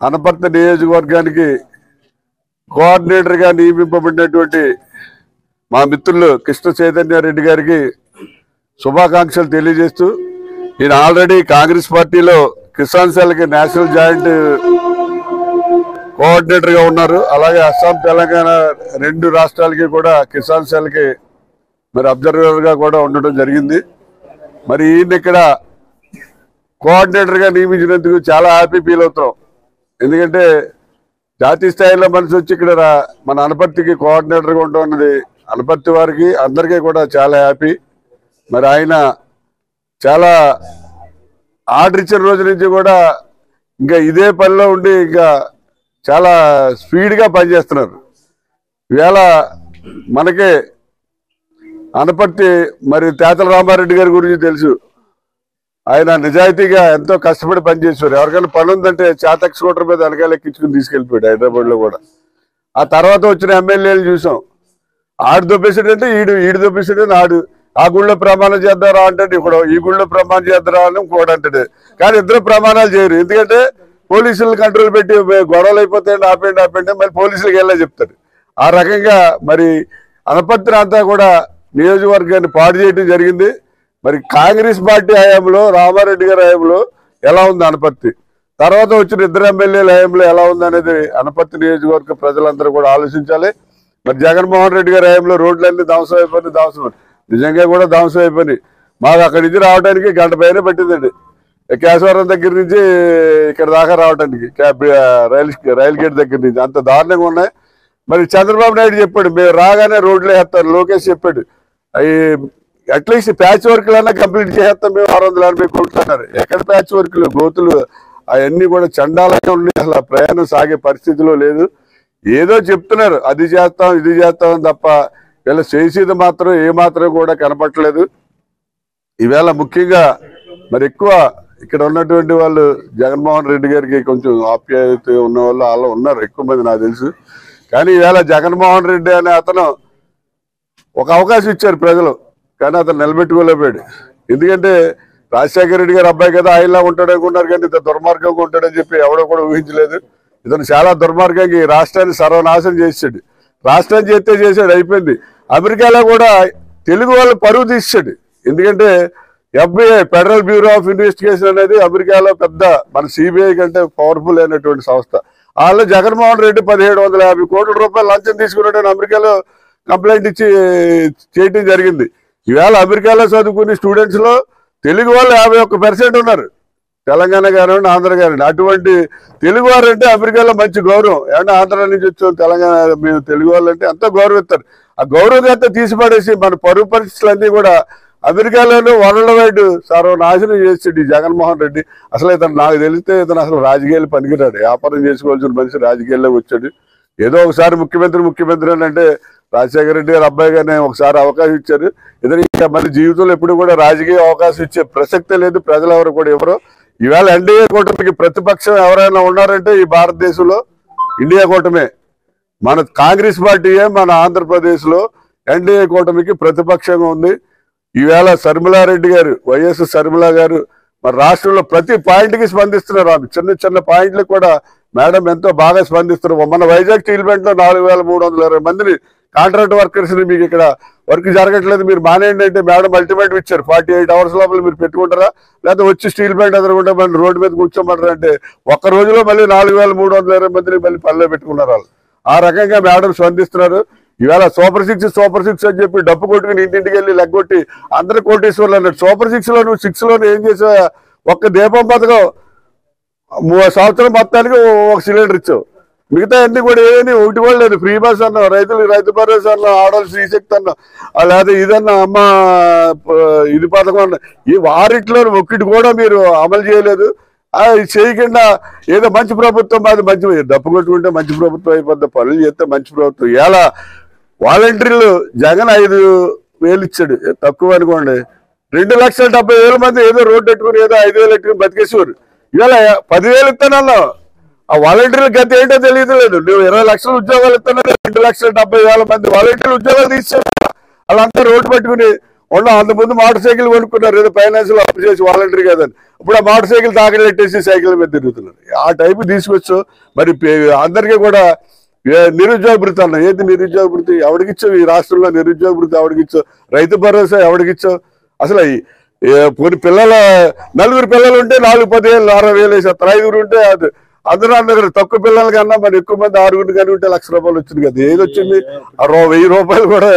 అనపర్తి నియోజకవర్గానికి కోఆర్డినేటర్ గా నియమింపబడినటువంటి మా మిత్రులు కృష్ణ చైతన్య రెడ్డి గారికి శుభాకాంక్షలు తెలియజేస్తూ ఈయన ఆల్రెడీ కాంగ్రెస్ పార్టీలో కిసాన్ సెల్కి నేషనల్ జాయింట్ కోఆర్డినేటర్ గా ఉన్నారు. అలాగే అస్సాం తెలంగాణ రెండు రాష్ట్రాలకి కూడా కిసాన్ సెల్కి మరి అబ్జర్వర్ గా కూడా ఉండడం జరిగింది. మరి ఈయన ఇక్కడ కోఆర్డినేటర్ గా నియమించినందుకు చాలా హ్యాపీ ఫీల్ అవుతాం. ఎందుకంటే జాతీయ స్థాయిలో మనిషి వచ్చి ఇక్కడ మన అనపర్తికి కోఆర్డినేటర్ గా ఉండడం అన్నది అనపర్తి వారికి అందరికీ కూడా చాలా హ్యాపీ. మరి ఆయన చాలా ఆర్డర్ ఇచ్చిన రోజు నుంచి కూడా ఇంకా ఇదే పనిలో ఉండి ఇంకా చాలా స్పీడ్గా పనిచేస్తున్నారు. ఈవేళ మనకి అనపర్తి మరి తేతల రామారెడ్డి గారి గురించి తెలుసు. ఆయన నిజాయితీగా ఎంతో కష్టపడి పనిచేసేవారు. ఎవరికైనా పని ఉందంటే చాతక్ స్కూటర్ మీద వెనకాల ఎక్కించుకుని తీసుకెళ్ళిపోయాడు హైదరాబాద్ లో కూడా. ఆ తర్వాత వచ్చిన ఎమ్మెల్యేలు చూసాం. ఆడు దొబ్బేసాడంటే ఈడు దొబ్బేసాడని ఆడు ఆ గుళ్ళో ప్రమాణం చేద్దారా అంటే ఇప్పుడు ఈ గుళ్ళో ప్రమాణం చేద్దారా అని ఇంకోటి అంటాడు. కానీ ఇద్దరు ప్రమాణాలు చేయరు. ఎందుకంటే పోలీసులు కంట్రోల్ పెట్టి గొడవలు అయిపోతాయండి ఆపేయండి మళ్ళీ పోలీసులకు వెళ్ళా చెప్తారు. ఆ రకంగా మరి అనపర్తి అంతా కూడా నియోజకవర్గాన్ని పాడు చేయడం జరిగింది. మరి కాంగ్రెస్ పార్టీ హయాంలో రామారెడ్డి గారి హయాంలో ఎలా ఉంది అనపర్తి, తర్వాత వచ్చిన ఇద్దరు ఎమ్మెల్యేల హయాంలో ఎలా ఉంది అనేది అనపర్తి నియోజకవర్గ ప్రజలందరూ కూడా ఆలోచించాలి. మరి జగన్మోహన్ రెడ్డి గారి హయాంలో రోడ్లన్నీ ధ్వంసం అయిపోయి నిజంగా కూడా ధ్వంసం అయిపోయి మాకు అక్కడి నుంచి రావడానికి గంట పైన పట్టిందండి. కేశవరం దగ్గర నుంచి ఇక్కడ దాకా రావడానికి రైల్ గేట్ దగ్గర నుంచి అంత దారుణంగా ఉన్నాయి. మరి చంద్రబాబు నాయుడు చెప్పాడు మేము రాగానే రోడ్లు వేస్తారు. లోకేష్ చెప్పాడు అవి అట్లీస్ట్ ప్యాచ్ వర్క్లన్నా కంప్లీట్ చేస్తాం మేము 680 కోట్లు అన్నారు. ఎక్కడ ప్యాచ్ వర్క్లు గోతులు అవన్నీ కూడా చండాలంగా ఉండి అసలు ప్రయాణం సాగే పరిస్థితిలో లేదు. ఏదో చెప్తున్నారు అది చేస్తాం ఇది చేస్తామని తప్ప వీళ్ళ చేసేది మాత్రం ఏమాత్రం కూడా కనపట్టలేదు. ఈవేళ ముఖ్యంగా మరి ఎక్కువ ఇక్కడ ఉన్నటువంటి వాళ్ళు జగన్మోహన్ రెడ్డి గారికి కొంచెం ఆప్యాయత ఉన్న వాళ్ళు అలా ఉన్నారు ఎక్కువ మంది నాకు తెలుసు. కానీ ఈవేళ జగన్మోహన్ రెడ్డి అనే అతను ఒక అవకాశం ఇచ్చారు ప్రజలు, కానీ అతను నిలబెట్టుకోలేకపోయాడు. ఎందుకంటే రాజశేఖర రెడ్డి గారు అబ్బాయి కదా ఆయనలా ఉంటాడు అనుకున్నారు, కానీ ఇతను దుర్మార్గంగా ఉంటాడని చెప్పి ఎవడో కూడా ఊహించలేదు. ఇతను చాలా దుర్మార్గంగా ఈ రాష్ట్రాన్ని సర్వనాశనం చేసాడు. రాష్ట్రం చేసాడు అయిపోయింది. అమెరికాలో కూడా తెలుగు వాళ్ళు పరువు తీసాడు. ఎందుకంటే FBI federal bureau of investigation అనేది అమెరికాలో పెద్ద మన సిబిఐ కంటే పవర్ఫుల్ అయినటువంటి సంస్థ. వాళ్ళు జగన్మోహన్ రెడ్డి 1750 కోట్ల రూపాయలు లంచం తీసుకున్నాడని అమెరికాలో కంప్లైంట్ ఇచ్చి చేయటం జరిగింది. ఈవేళ అమెరికాలో చదువుకునే స్టూడెంట్స్ లో తెలుగు వాళ్ళు 51% ఉన్నారు. తెలంగాణ కానివ్వండి ఆంధ్ర కానివ్వండి. అటువంటి తెలుగు వారు అంటే అమెరికాలో మంచి గౌరవం. ఏమన్నా ఆంధ్ర నుంచి వచ్చాం తెలంగాణ మేము తెలుగు వాళ్ళు అంటే ఎంతో గౌరవిస్తారు. ఆ గౌరవం తీసిపడేసి మన పరువు పరిస్థితులన్నీ కూడా అమెరికాలోనూ వరల్డ్ వైడ్ సర్వనాశనం చేసాడు ఈ జగన్మోహన్ రెడ్డి. అసలు ఇతను నాకు తెలిస్తే ఇతను అసలు రాజకీయాలు పనికిరాడు. వ్యాపారం చేసుకోవాల్సిన మనిషి రాజకీయాల్లో వచ్చాడు. ఏదో ఒకసారి ముఖ్యమంత్రి అని అంటే రాజశేఖర రెడ్డి గారు అబ్బాయి గారిని ఒకసారి అవకాశం ఇచ్చారు. ఇతను మన జీవితంలో ఎప్పుడు కూడా రాజకీయ అవకాశం ఇచ్చే ప్రసక్తే లేదు. ప్రజలు ఎవరు కూడా ఎవరో. ఈవేళ ఎన్డీఏ కూటమికి ప్రతిపక్షం ఎవరైనా ఉన్నారంటే ఈ భారతదేశంలో ఇండియా కూటమే. మన కాంగ్రెస్ పార్టీయే మన ఆంధ్రప్రదేశ్ లో ఎన్డీఏ కూటమికి ప్రతిపక్షంగా ఉంది. ఈవేళ శర్మిలారెడ్డి గారు వైఎస్ శర్మిల గారు మరి రాష్ట్రంలో ప్రతి పాయింట్ కి స్పందిస్తున్నారు. ఆమె చిన్న పాయింట్లకు కూడా మేడం ఎంతో బాగా స్పందిస్తున్నారు. మన వైజాగ్ స్టీల్ ప్లాంట్ లో 4320 మందిని కాంట్రాక్ట్ వర్కర్స్ ని మీకు ఇక్కడ వర్క్ జరగట్లేదు మీరు మానేయండి అంటే మేడం అల్టిమేట్ ఇచ్చారు. 48 అవర్స్ లోపల మీరు పెట్టుకుంటారా లేకపోతే వచ్చి స్టీల్ ప్లాంట్ ఎదురుకుంటే మళ్ళీ రోడ్డు మీద కూర్చోమంటారు అంటే ఒక్క రోజులో మళ్ళీ 4320 మందిని మళ్ళీ పనిలో పెట్టుకున్నారు వాళ్ళు. ఆ రకంగా మేడం స్పందిస్తున్నారు. ఈవేళ సూపర్ సిక్స్ అని చెప్పి డబ్బు కొట్టుకుని ఇంటింటికి వెళ్ళి లెగ్గొట్టి అందరూ కోటేశ్వర్లు అన్నాడు. సూపర్ 6 లో నువ్వు 6 లోనే ఏం చేసావా? ఒక్క దీపం పథకం సంవత్సరం మొత్తానికి ఒక సిలిండర్ ఇచ్చావు. మిగతా అన్ని కూడా ఏమీ ఒకటి కూడా లేదు. ఫ్రీ బస్ అన్నావు, రైతు భరోసా అన్నావు, ఆడవాళ్ళు శ్రీశక్తి అన్నావు, లేదా ఇదన్నా అమ్మ ఇది పథకం అన్నా. ఈ వారిట్లో ఒక్కటి కూడా మీరు అమలు చేయలేదు. చేయకుండా ఏదో మంచి ప్రభుత్వం అది మంచి డప్పు కొట్టుకుంటే మంచి ప్రభుత్వం అయిపోద్ది, పనులు చేస్తే మంచి ప్రభుత్వం. ఇలా వాలంటీర్లు జగన్ 5,000 ఇచ్చాడు తక్కువ అనుకోండి. 2,70,000 మంది ఏదో రోడ్డు పెట్టుకుని ఏదో 5,000 పెట్టుకుని బతికేసేవారు. ఇవాళ 10,000 ఇస్తానన్నావు. ఆ వాలంటీర్ల గతి ఏంటో తెలియదు లేదు. నువ్వు 20 లక్షల ఉద్యోగాలు ఇస్తున్నా 2,70,000 మంది వాలంటీర్లు ఉద్యోగాలు తీసేవా? వాళ్ళంతా రోడ్డు పెట్టుకుని అంతకుముందు మోటార్ సైకిల్ కొనుక్కున్నారు, ఏదో ఫైనాన్స్ లో అప్పు చేసి వాలంటరీ కదని. ఇప్పుడు ఆ మోటార్ సైకిల్ తాకలు పెట్టేసి సైకిల్ మీద తిరుగుతున్నారు. ఆ టైపు తీసుకొచ్చు. మరి అందరికీ కూడా నిరుద్యోగ భృతి అన్న, ఏది నిరుద్యోగ భృతి ఎవడికిచ్చావు? ఈ రాష్ట్రంలో నిరుద్యోగ భృతి ఎవడికిచ్చావు? రైతు భరోసా ఎవడికిచ్చావు? అసలు కొన్ని నలుగురు పిల్లలు ఉంటే 4-10,000 60,000 వేసేస్తారు. 5 ఉంటే అందరూ తక్కువ పిల్లల కన్నా మరి ఎక్కువ మంది 6 కానీ ఉంటే ₹1,00,000 వచ్చింది కదా. ఏది వచ్చింది? ₹1,000 కూడా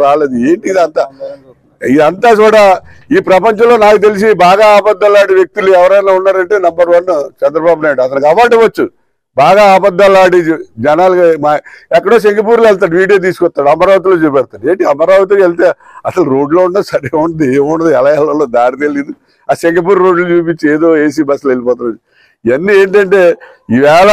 రాలేదు. ఏంటి ఇదంతా కూడా ఈ ప్రపంచంలో నాకు తెలిసి బాగా అబద్ధాలాడే వ్యక్తులు ఎవరైనా ఉన్నారంటే నంబర్ 1 చంద్రబాబు నాయుడు. అతనికి అవార్డు ఇవ్వచ్చు. బాగా అబద్ధాలాడి జనాలు ఎక్కడో సింగపూర్లో వెళ్తాడు, వీడియో తీసుకొస్తాడు, అమరావతిలో చూపెడతాడు. ఏంటి అమరావతికి వెళ్తే అసలు రోడ్లో ఉండదు, సరే ఉండదు, ఏముండదు, ఎలా వెళ్ళాలో దారి తెలియదు. ఆ సింగపూర్ రోడ్లు చూపించి ఏదో ఏసీ బస్సులు వెళ్ళిపోతాడు. ఇవన్నీ ఏంటంటే ఈవేళ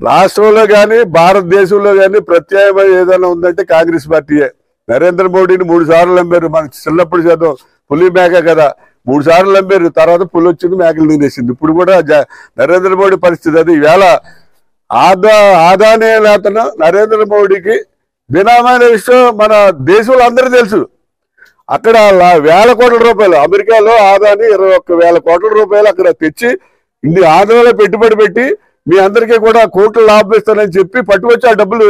రాష్ట్రంలో కానీ భారతదేశంలో కానీ ప్రత్యామ్నాయం ఏదైనా ఉందంటే కాంగ్రెస్ పార్టీయే. నరేంద్ర మోడీని 3 సార్లు నమ్మారు. మనకి చిన్నప్పుడు చదువు పులి మేక కదా, 3 సార్లు నమ్మారు. తర్వాత పులి వచ్చింది, మేకలు తినేసింది. ఇప్పుడు కూడా నరేంద్ర మోడీ పరిస్థితి అది. ఈవేళ ఆదాని అతను నరేంద్ర మోడీకి బినామైన విషయం మన దేశంలో అందరికీ తెలుసు. అక్కడ ₹1,000,000 అమెరికాలో ఆదాని 21,000 కోట్ల రూపాయలు అక్కడ తెచ్చి ఇన్ని ఆంధ్రలో పెట్టుబడి పెట్టి మీ అందరికీ కూడా కోట్లు లాభం ఇస్తానని చెప్పి పట్టుకొచ్చి ఆ డబ్బులు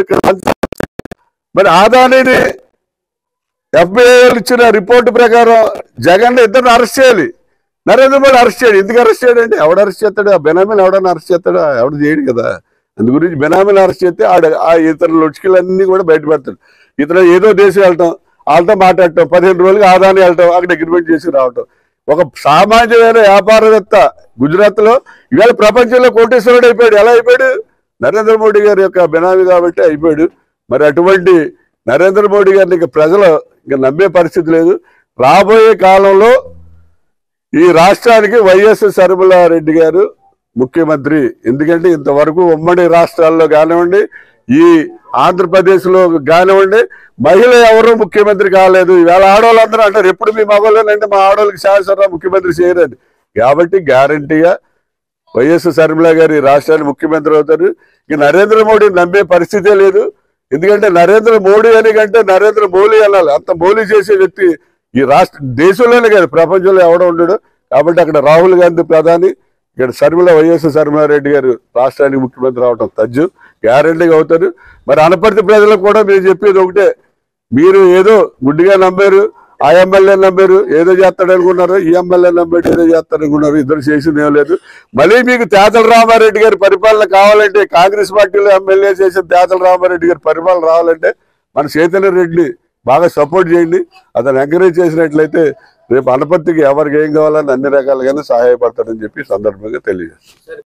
మరి ఆదానిని FBI ఇచ్చిన రిపోర్టు ప్రకారం జగన్ ఇద్దరిని అరెస్ట్ చేయాలి, నరేంద్ర మోడీ అరెస్ట్ చేయాలి. ఎందుకు అరెస్ట్ చేయడండి? ఎవడు అరెస్ట్ చేస్తాడు? ఆ బెనామీని ఎవడన్నా అరెస్ట్ చేస్తాడు? ఎవడు చేయడు కదా. అందు గురించి బెనామీని అరెస్ట్ చేస్తే ఆ ఇతర లొచ్చుకలన్నీ కూడా బయటపడతాడు. ఇతను ఏదో దేశం వెళ్ళటం, వాళ్ళతో మాట్లాడటం, 15 రోజులకి ఆదాని వెళ్ళటం, అక్కడ అగ్రిమెంట్ చేసి రావటం. ఒక సామాన్యమైన వ్యాపారవేత్త గుజరాత్ లో ఇవాళ ప్రపంచంలో కోటేశ్వరుడు అయిపోయాడు. ఎలా అయిపోయాడు? నరేంద్ర మోడీ గారి యొక్క బెనామీ కాబట్టి అయిపోయాడు. మరి అటువంటి నరేంద్ర మోడీ గారిని ఇక ప్రజలు ఇక నమ్మే పరిస్థితి లేదు. రాబోయే కాలంలో ఈ రాష్ట్రానికి వైఎస్ షర్మిలారెడ్డి గారు ముఖ్యమంత్రి. ఎందుకంటే ఇంతవరకు ఉమ్మడి రాష్ట్రాల్లో కానివ్వండి, ఈ ఆంధ్రప్రదేశ్ లో కానివ్వండి, మహిళ ఎవరు ముఖ్యమంత్రి కాలేదు. ఇవాళ ఆడవాళ్ళందరూ అంటారు ఎప్పుడు మీ మగవాళ్ళనంటే మా ఆడవాళ్ళకి శాశ్వత ముఖ్యమంత్రి చేయరండి. కాబట్టి గ్యారంటీగా వైఎస్ షర్మిల గారు ఈ రాష్ట్రానికి ముఖ్యమంత్రి అవుతారు. ఇక నరేంద్ర మోడీని నమ్మే పరిస్థితే లేదు. ఎందుకంటే నరేంద్ర మోడీ అని కంటే నరేంద్ర మోలీ అనాలి. అంత మోలీ చేసే వ్యక్తి ఈ దేశంలోనే కాదు ప్రపంచంలో ఎవడో ఉండడు. కాబట్టి అక్కడ రాహుల్ గాంధీ ప్రధాని, ఇక్కడ వైఎస్ షర్మిలారెడ్డి గారు రాష్ట్రానికి ముఖ్యమంత్రి అవడం తజ్జు, గ్యారంటీగా అవుతారు. మరి అనపర్తి ప్రజలకు కూడా మీరు చెప్పేది ఒకటే, మీరు ఏదో గుడ్డిగా నమ్మారు, ఆ ఎమ్మెల్యే నమ్మారు ఏదో చేస్తాడు అనుకున్నారు, ఈ ఎమ్మెల్యే నమ్మాడు ఏదో చేస్తాడు అనుకున్నారు. ఇద్దరు చేసింది ఏం లేదు. మళ్ళీ మీకు తేతల రామారెడ్డి గారి పరిపాలన కావాలంటే, కాంగ్రెస్ పార్టీలో ఎమ్మెల్యే చేసిన తేతల రామారెడ్డి గారి పరిపాలన రావాలంటే మన చైతన్య రెడ్డిని బాగా సపోర్ట్ చేయండి. అతను ఎంకరేజ్ చేసినట్లయితే రేపు అనపర్తికి ఎవరికి ఏం కావాలని అన్ని రకాలుగానే సహాయపడతాడని చెప్పి సందర్భంగా తెలియజేస్తాను.